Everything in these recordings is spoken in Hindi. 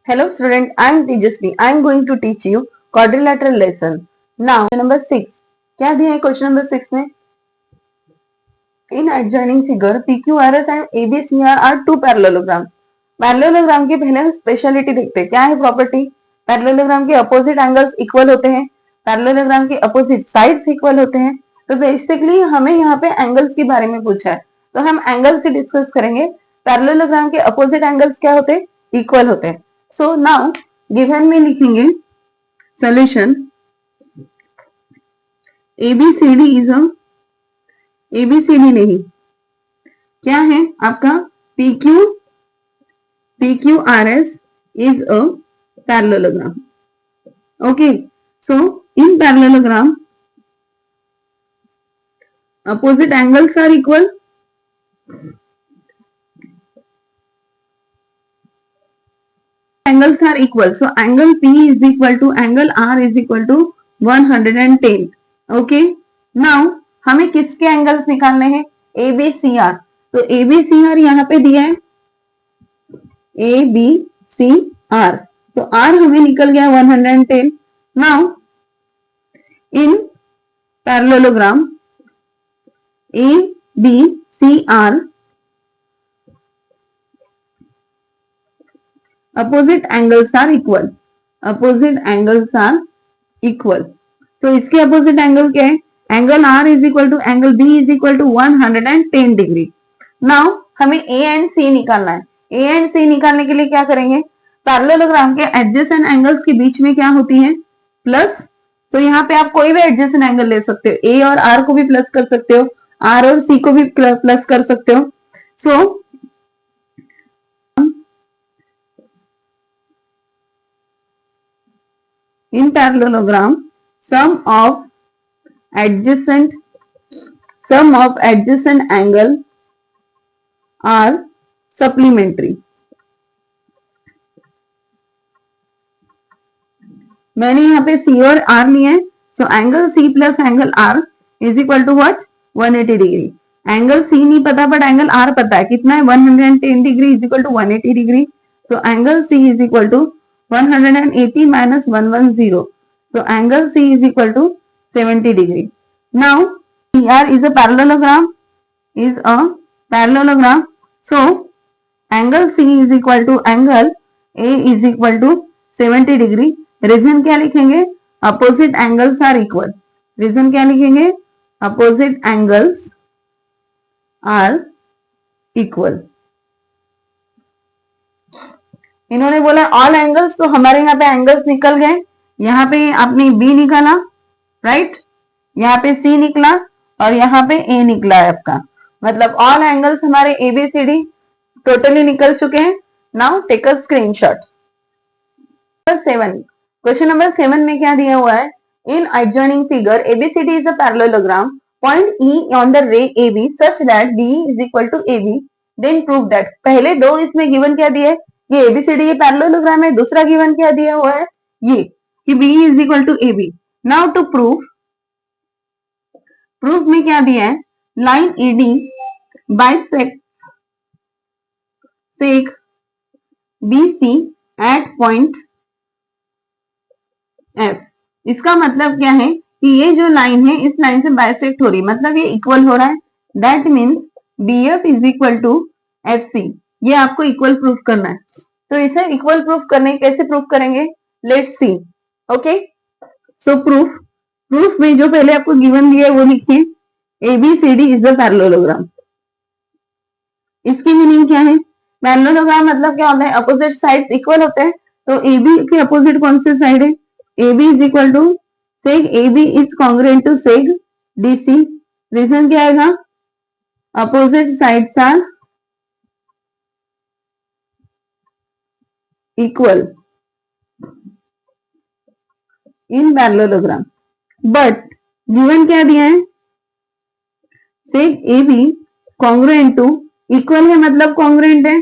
Hello student, I am Tejasvi. I am going to teach you quadrilateral lesson. Now, number 6. क्या दिया है क्वेश्चन नंबर 6 में? In adjoining figure, PQRS and ABCR are two parallelograms. Parallelogram की पहले हम स्पेशलिटी देखते हैं. क्या है प्रॉपर्टी? पैरेललोग्राम के अपोजिट एंगल्स इक्वल होते हैं. पैरेललोग्राम के अपोजिट साइड्स इक्वल होते हैं. तो बेसिकली हमें यहाँ पे एंगल्स के बारे में पूछा है, तो हम एंगल से डिस्कस करेंगे. पैरेललोग्राम के अपोजिट एंगल्स क्या होते हैं? इक्वल होते हैं. सो नाउ गिवन में लिखेंगे solution ABCD is a ABCD नहीं, क्या है आपका PQRS is a parallelogram. Okay, so in parallelogram opposite angles are equal. Angles are equal, so angle P is equal to angle R is equal to 110. Okay, now हमें किसके एंगल्स निकालने हैं? ABCR. तो ABCR यहाँ पे दिया है ABCR, तो R हमें निकल गया 110. Now in parallelogram ABCR opposite angles are equal. Opposite angles are equal. तो इसके अपोजिट एंगल क्या है? Angle R is equal to angle B is equal to 110 degree. Now हमें A एंड C निकालना है. A एंड C निकालने के लिए क्या करेंगे? पैरेललोग्राम के एडजेसेंट एंगल्स के बीच में क्या होती है? प्लस. तो यहाँ पे आप कोई भी एडजेसेंट एंगल ले सकते हो. A और R को भी प्लस कर सकते हो, R और C को भी प्लस कर सकते हो. सो in parallelogram sum of adjacent angle are supplementary. मैंने यहाँ पे C और R लिए हैं, so angle C plus angle R is equal to what? 180 degree. Angle C नहीं पता बट एंगल R पता है. कितना है? 110 डिग्री इज इक्वल टू 180 डिग्री. So angle C is equal to 180 minus 110. So angle C is equal to 70 degree. Now PR is a parallelogram. So angle C is equal to angle A is equal to 70 degree. Reason क्या लिखेंगे? Opposite angles are equal. Reason क्या लिखेंगे? Opposite angles are equal. इन्होंने बोला ऑल एंगल्स, तो हमारे यहाँ पे एंगल्स निकल गए. यहाँ पे आपने बी निकाला, राइट? यहाँ पे सी निकला और यहाँ पे ए निकला है आपका. मतलब ऑल एंगल्स हमारे ABCD टोटली निकल चुके हैं. Now take a screenshot. 7. Question number 7 में क्या दिया हुआ है? In adjoining figure ABCD is a parallelogram. Point E on the ray AB such that D is equal to AB. Then prove that. पहले दो इसमें गिवन क्या दिया है? ये ABCD ये पैरेललोग्राम है. दूसरा गिवन क्या दिया हुआ है? ये कि B is equal to AB. Now to proof में क्या दिया है? Line ED bisect BC at point F. इसका मतलब क्या है कि ये जो लाइन है इस लाइन से बाइसेक्ट हो रही है, मतलब ये इक्वल हो रहा है. That means BF is equal to FC. ये आपको इक्वल प्रूफ करना है. तो इसे इक्वल प्रूफ करने कैसे प्रूफ करेंगे? Let's see. Okay, so proof में जो पहले आपको गिवन दिया है वो लिखिए. ABCD is a parallelogram. इसकी मीनिंग क्या है? पैरेललोग्राम मतलब क्या होता है? अपोजिट साइड्स इक्वल होते हैं. तो AB के अपोजिट कौन से साइड है? AB is equal to seg AB is congruent to seg DC. Reason क्या आएगा? Opposite sides are equal in parallelogram. But given क्या दिया है? Seg AB congruent to, equal है मतलब कॉन्ग्रुएंट है.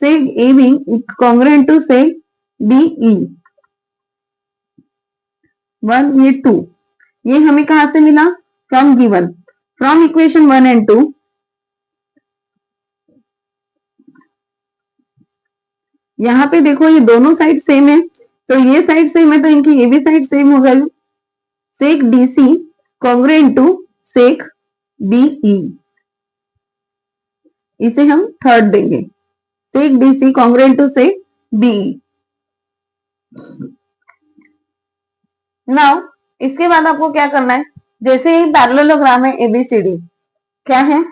Seg AB congruent to seg DE. 1 ये 2. ये हमें कहां से मिला? From given, from equation 1 and 2. यहाँ पे देखो ये दोनों साइड सेम है, तो ये साइड सेम है तो इनकी ये भी साइड सेम हो गई। Seg D C congruent to seg BE, इसे हम थर्ड देंगे। Seg D C congruent to seg BE. Now इसके बाद आपको क्या करना है, जैसे ही पैरेललोग्राम है एबीसीडी, क्या है,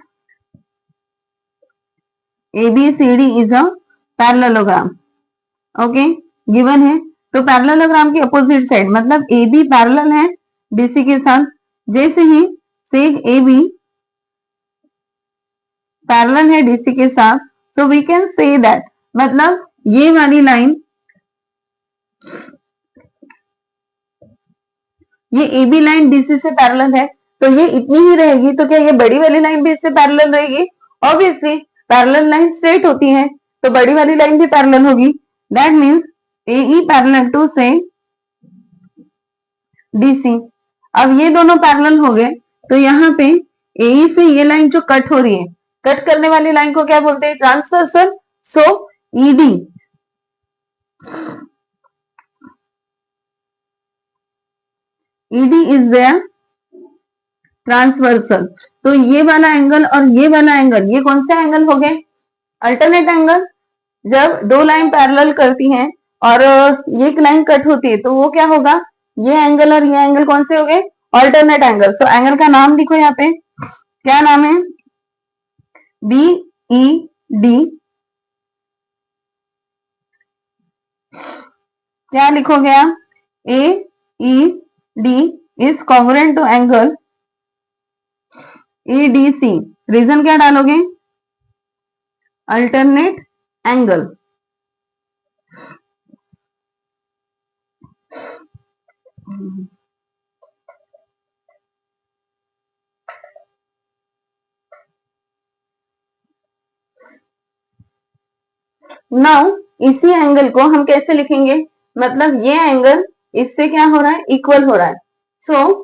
ABCD is a parallelogram, okay, given है। तो पैरेललोग्राम की अपोजिट साइड मतलब AB पैरेलल है BC के साथ, जैसे ही सेक AB पैरेलल है DC के साथ, so we can say that, मतलब ये वाली लाइन, ये AB लाइन DC से पैरेलल है तो ये इतनी ही रहेगी, तो क्या ये बड़ी वाली लाइन भी इससे पैरेलल रहेगी? ऑब्वियसली पैरेलल लाइन स्ट्रेट होती है तो बड़ी वाली लाइन भी पैरेलल होगी। That means AE parallel to seg DC। अब ये दोनों पैरेलल हो गए तो यहाँ पे AE से ये लाइन जो कट हो रही है, कट करने वाली लाइन को क्या बोलते हैं? Transversal. So ED is their transversal. तो ये वाला एंगल और ये वाला एंगल, ये कौन से एंगल हो गए? Alternate angle. जब दो लाइन पैरेलल करती हैं और एक लाइन कट होती है तो वो क्या होगा? ये एंगल और ये एंगल कौन से हो गए? Alternate angle. सो एंगल का नाम लिखो यहाँ पे, क्या नाम है? BED। क्या लिखोगे आप? AED is congruent to angle ADC। Reason क्या डालोगे? Alternate angle. नाउ इसी एंगल को हम कैसे लिखेंगे? मतलब ये एंगल इससे क्या हो रहा है? इक्वल हो रहा है। So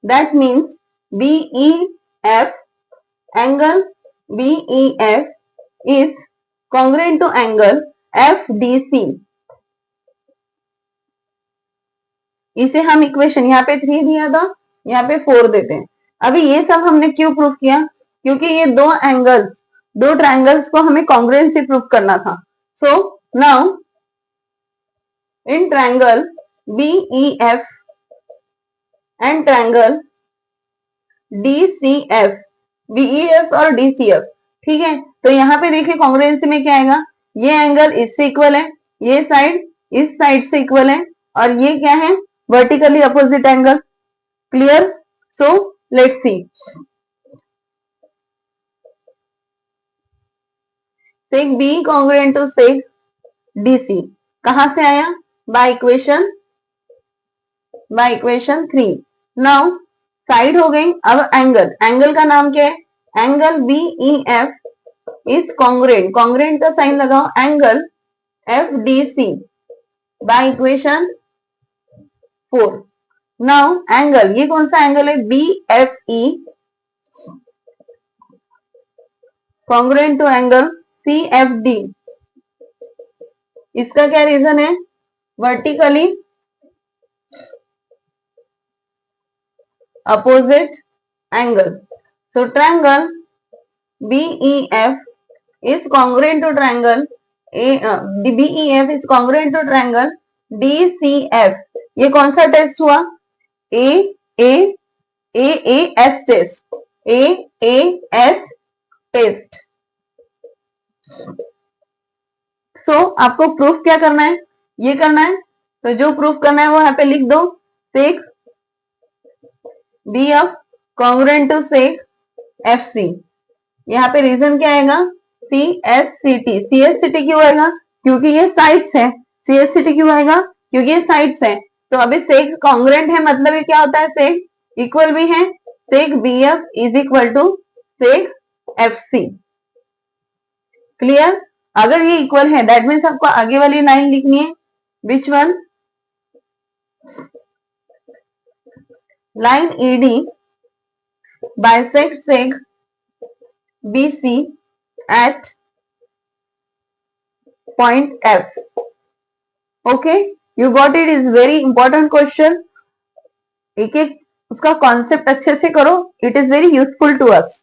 that means BEF, angle BEF is congruent to angle FDC। इसे हम इक्वेशन, यहाँ पे 3 दिया था, यहाँ पे 4 देते हैं। अभी ये सब हमने क्यों प्रूफ किया? क्योंकि ये दो एंगल्स, दो ट्रायंगल्स को हमें कॉन्ग्रुएंसी प्रूफ करना था। So now in triangle BEF and triangle DCF, BEF और DCF, ठीक है। तो यहाँ पे देखिए कॉन्ग्रुएंसी में क्या आएगा? ये एंगल इससे इक्वल है, ये साइड इस साइड से इक्वल है, और ये क्या है? Vertically opposite angle. Clear? So let's see. Seg B congruent to seg DC कहां से आया? By equation 3। नाउ साइड हो गई, अब एंगल, एंगल का नाम क्या है? Angle BEF is congruent, congruent का साइन लगाओ, angle FDC by equation 4। Now angle, ये कौन सा एंगल है? BFE congruent to angle CFD। इसका क्या रीजन है? Vertically opposite angle. So triangle BEF is congruent to triangle BEF is congruent to triangle DCF. ये कौन सा टेस्ट हुआ? AAS test, AAS test. So आपको प्रूफ क्या करना है? ये करना है। तो जो प्रूफ करना है वो यहाँ पे लिख दो, seg BF congruent to seg FC। यहाँ पे रीजन क्या आएगा? CSCT। CSCT क्यों आएगा? क्योंकि ये साइड्स है। CSCT क्यों आएगा? क्योंकि ये साइड्स है। तो अभी सेक कॉन्ग्रुएंट है, मतलब ये क्या होता है? सेक इक्वल भी है। Seg BF is equal to seg FC। Clear? अगर ये इक्वल है दैट मीन्स आपको आगे वाली लाइन लिखनी है। Which one? Line ED bisect sec BC at point F. Okay, you got it. Is very important question. एक एक उसका कॉन्सेप्ट अच्छे से करो. It is very useful to us.